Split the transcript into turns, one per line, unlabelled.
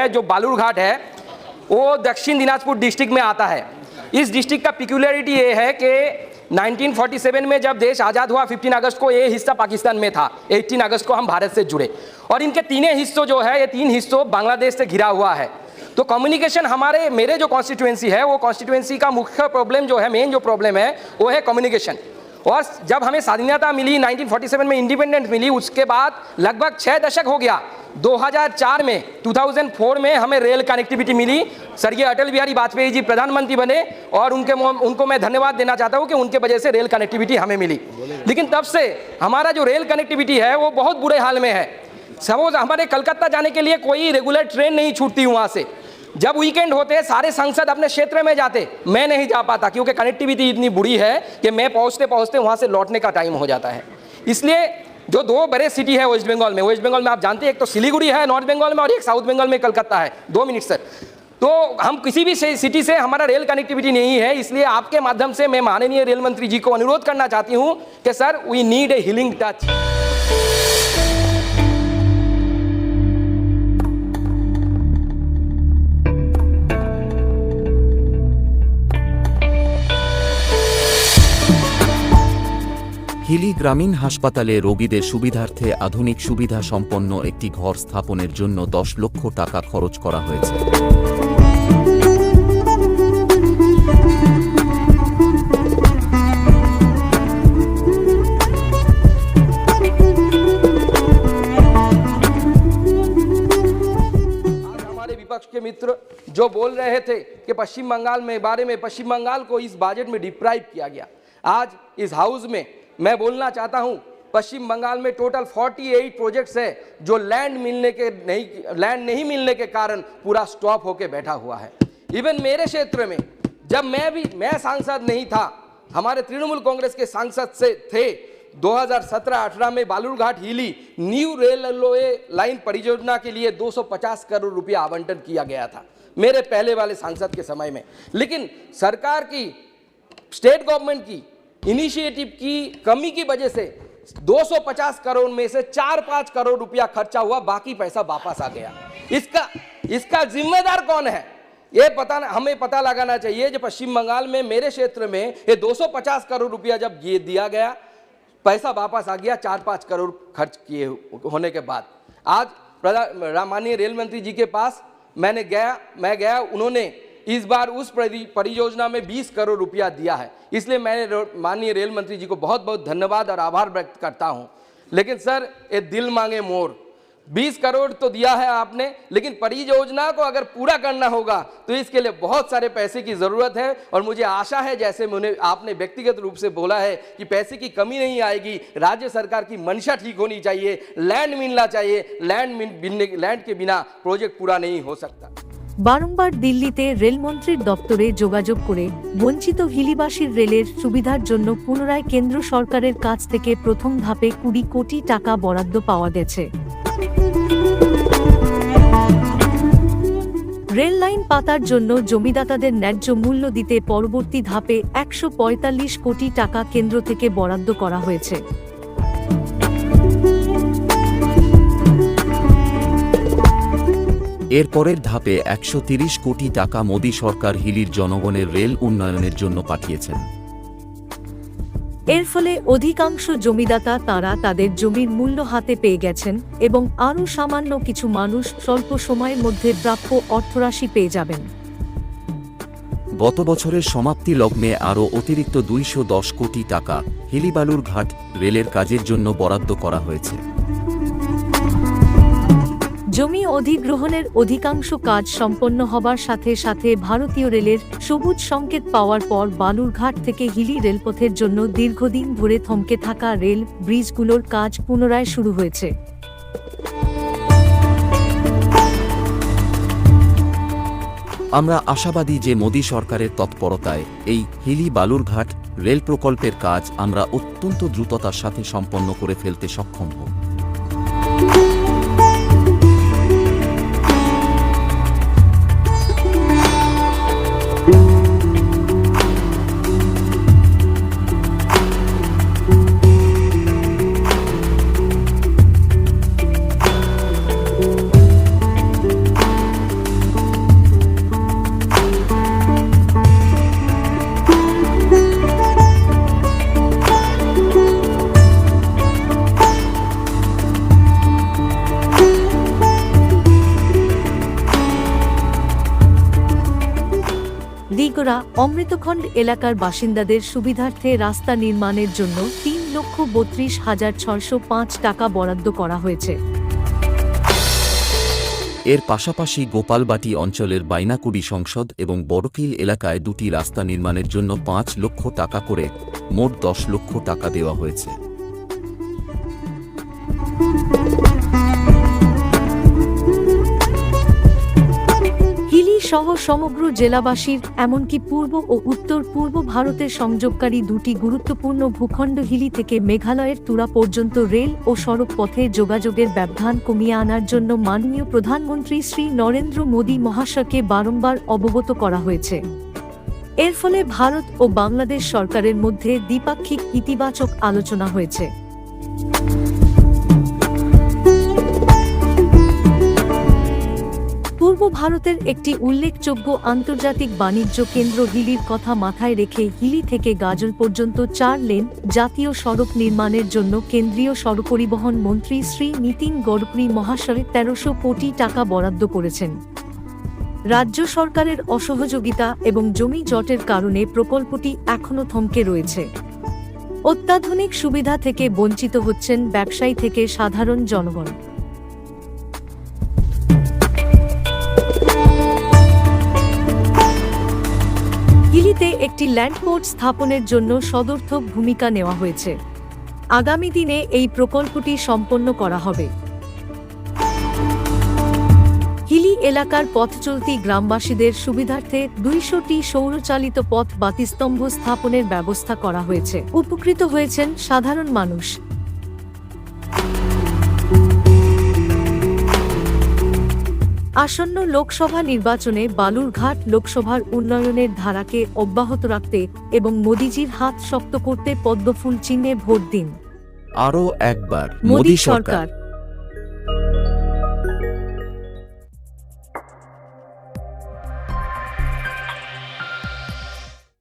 है, जो बालूरघाट है, वो दक्षिण दिनाजपुर डिस्ट्रिक्ट में आता है। इस डिस्ट्रिक्ट का पिक्यूलरिटी ये है कि 1947 में जब देश आज़ाद हुआ, 15 अगस्त को ये हिस्सा पाकिस्तान में था, 18 अगस्त को हम भारत से जुड़े, और इनके तीनों हिस्सों जो है, ये 3 हिस्सों बांग्लादेश से घिरा हुआ है। तो कम्युनिकेशन मेरे जो कॉन्स्टिट्यूएंसी है, वो कॉन्स्टिट्यूएंसी का मुख्य प्रॉब्लम जो है, मेन जो प्रॉब्लम है वो है कम्युनिकेशन। और जब हमें स्वाधीनता मिली, 1947 में इंडिपेंडेंस मिली, उसके बाद लगभग 6 दशक हो गया। 2004 में हमें रेल कनेक्टिविटी मिली। स्वर्गीय अटल बिहारी वाजपेयी जी प्रधानमंत्री बने और उनको मैं धन्यवाद देना चाहता हूं कि उनके वजह से रेल कनेक्टिविटी हमें मिली। लेकिन तब से हमारा जो रेल कनेक्टिविटी है वो बहुत बुरे हाल में है। सपोज हमारे कलकत्ता जाने के लिए कोई रेगुलर ट्रेन नहीं छूटती वहाँ से। जब वीकेंड होते सारे सांसद अपने क्षेत्र में जाते, मैं नहीं जा पाता क्योंकि कनेक्टिविटी इतनी बुरी है कि मैं पहुँचते पहुँचते वहाँ से लौटने का टाइम हो जाता है। इसलिए जो 2 बड़े सिटी है वेस्ट बंगाल में आप जानते हैं, एक तो सिलीगुड़ी है नॉर्थ बंगाल में और एक साउथ बंगाल में कलकत्ता है। 2 मिनट सर। तो हम किसी भी सिटी से हमारा रेल कनेक्टिविटी नहीं है। इसलिए आपके माध्यम से मैं माननीय रेल मंत्री जी को अनुरोध करना चाहती हूँ कि sir we need a healing touch.
Hili গ্রামীণ হাসপাতালে রোগীদের সুবিধার্থে আধুনিক সুবিধা সম্পন্ন একটি ঘর স্থাপনের জন্য 10 লক্ষ টাকা খরচ করা হয়েছে।
हमारे विपक्ष के मित्र जो बोल रहे थे कि पश्चिम बंगाल में बारे में पश्चिम बंगाल को इस बजट में डिप्राइव किया गया, आज इस हाउस में मैं बोलना चाहता हूं, पश्चिम बंगाल में टोटल 48 प्रोजेक्ट्स है जो लैंड नहीं मिलने के कारण पूरा स्टॉप होके बैठा हुआ है। इवन मेरे क्षेत्र में जब मैं सांसद नहीं था, हमारे तृणमूल कांग्रेस के सांसद से थे, 2017-18 में बालूरघाट हिली न्यू रेलवे लाइन परियोजना के लिए 250 करोड़ रुपया आवंटन किया गया था मेरे पहले वाले सांसद के समय में। लेकिन सरकार की, स्टेट गवर्नमेंट की इनिशिएटिव की कमी की वजह से 250 करोड़ में से 4-5 करोड़ रुपया खर्चा हुआ, बाकी पैसा वापस आ गया। इसका जिम्मेदार कौन है ये हमें पता लगाना चाहिए। जो पश्चिम बंगाल में मेरे क्षेत्र में ये 250 करोड़ रुपया जब ये दिया गया, पैसा वापस आ गया 4-5 करोड़ खर्च किए होने के बाद। आज माननीय रेल मंत्री जी के पास मैं गया, उन्होंने इस बार उस परियोजना में 20 करोड़ रुपया दिया है। इसलिए मैंने माननीय रेल मंत्री जी को बहुत बहुत धन्यवाद और आभार व्यक्त करता हूं। लेकिन सर ये दिल मांगे मोर, 20 करोड़ तो दिया है आपने, लेकिन परियोजना को अगर पूरा करना होगा तो इसके लिए बहुत सारे पैसे की ज़रूरत है। और मुझे आशा है, जैसे आपने व्यक्तिगत रूप से बोला है कि पैसे की कमी नहीं आएगी, राज्य सरकार की मंशा ठीक होनी चाहिए, लैंड मिलना चाहिए, लैंड के बिना प्रोजेक्ट पूरा नहीं हो सकता।
বারংবার দিল্লিতে রেলমন্ত্রীর দপ্তরে যোগাযোগ করে বঞ্চিত হিলিবাসীর রেলের সুবিধার জন্য পুনরায় কেন্দ্র সরকারের কাছ থেকে প্রথম ধাপে 20 কোটি টাকা বরাদ্দ পাওয়া গেছে। রেল লাইন পাতার জন্য জমিদাতাদের ন্যায্য মূল্য দিতে পরবর্তী ধাপে 145 কোটি টাকা কেন্দ্র থেকে বরাদ্দ করা হয়েছে।
এর পরের ধাপে 130 কোটি টাকা মোদি সরকার হিলির জনগণের রেল উন্নয়নের জন্য পাঠিয়েছেন।
এর ফলে অধিকাংশ জমিদাতা তারা তাদের জমির মূল্য হাতে পেয়ে গেছেন এবং আরও সামান্য কিছু মানুষ স্বল্প সময়ের মধ্যে প্রাপ্য অর্থরাশি পেয়ে যাবেন।
গত বছরের সমাপ্তি লগ্নে আরও অতিরিক্ত 210 কোটি টাকা হিলি বালুরঘাট রেলের কাজের জন্য বরাদ্দ করা হয়েছে।
জমি অধিগ্রহণের অধিকাংশ কাজ সম্পন্ন হবার সাথে সাথে ভারতীয় রেলের সবুজ সংকেত পাওয়ার পর বালুরঘাট থেকে হিলি রেলপথের জন্য দীর্ঘদিন ধরে থমকে থাকা রেল ব্রিজগুলোর কাজ পুনরায় শুরু হয়েছে।
আমরা আশাবাদী যে মোদি সরকারের তৎপরতায় এই হিলি বালুরঘাট রেল প্রকল্পের কাজ আমরা অত্যন্ত দ্রুততার সাথে সম্পন্ন করে ফেলতে সক্ষম হব।
উত্তরা অমৃতখণ্ড এলাকার বাসিন্দাদের সুবিধার্থে রাস্তা নির্মাণের জন্য 3,32,605 টাকা বরাদ্দ করা হয়েছে।
এর পাশাপাশি গোপালবাটি অঞ্চলের বাইনাকুড়ি সংসদ এবং বড়কিল এলাকায় 2টি রাস্তা নির্মাণের জন্য 5 লক্ষ টাকা করে মোট 10 লক্ষ টাকা দেওয়া হয়েছে।
হিলি সহ সমগ্র জেলাবাসীর এমনকি পূর্ব ও উত্তর পূর্ব ভারতের সংযোগকারী 2টি গুরুত্বপূর্ণ ভূখণ্ড হিলি থেকে মেঘালয়ের তুরা পর্যন্ত রেল ও সড়ক পথে যোগাযোগের ব্যবধান কমিয়ে আনার জন্য মাননীয় প্রধানমন্ত্রী শ্রী নরেন্দ্র মোদী মহাশয়কে বারংবার অবগত করা হয়েছে। এর ফলে ভারত ও বাংলাদেশ সরকারের মধ্যে দ্বিপাক্ষিক ইতিবাচক আলোচনা হয়েছে। পূর্ব ভারতের একটি উল্লেখযোগ্য আন্তর্জাতিক বাণিজ্য কেন্দ্র হিলির কথা মাথায় রেখে হিলি থেকে গাজল পর্যন্ত 4 লেন জাতীয় সড়ক নির্মাণের জন্য কেন্দ্রীয় সড়ক পরিবহন মন্ত্রী শ্রী নীতিন গডকরি মহাশয় 1300 কোটি টাকা বরাদ্দ করেছেন। রাজ্য সরকারের অসহযোগিতা এবং জমি জটের কারণে প্রকল্পটি এখনও থমকে রয়েছে। অত্যাধুনিক সুবিধা থেকে বঞ্চিত হচ্ছেন ব্যবসায়ী থেকে সাধারণ জনগণ। হিলিতে একটি ল্যান্ডপোর্ট স্থাপনের জন্য সদর্থক ভূমিকা নেওয়া হয়েছে। আগামী দিনে এই প্রকল্পটি সম্পন্ন করা হবে। হিলি এলাকার পথচলতি গ্রামবাসীদের সুবিধার্থে 200টি সৌরচালিত পথ বাতিস্তম্ভ স্থাপনের ব্যবস্থা করা হয়েছে। উপকৃত হয়েছেন সাধারণ মানুষ। আসন্ন লোকসভা নির্বাচনে বালুরঘাট লোকসভার উন্নয়নের ধারাকে অব্যাহত রাখতে এবং মোদিজির হাত শক্ত করতে পদ্মফুল চিহ্নে ভোট দিন।
আরও একবার
মোদি সরকার।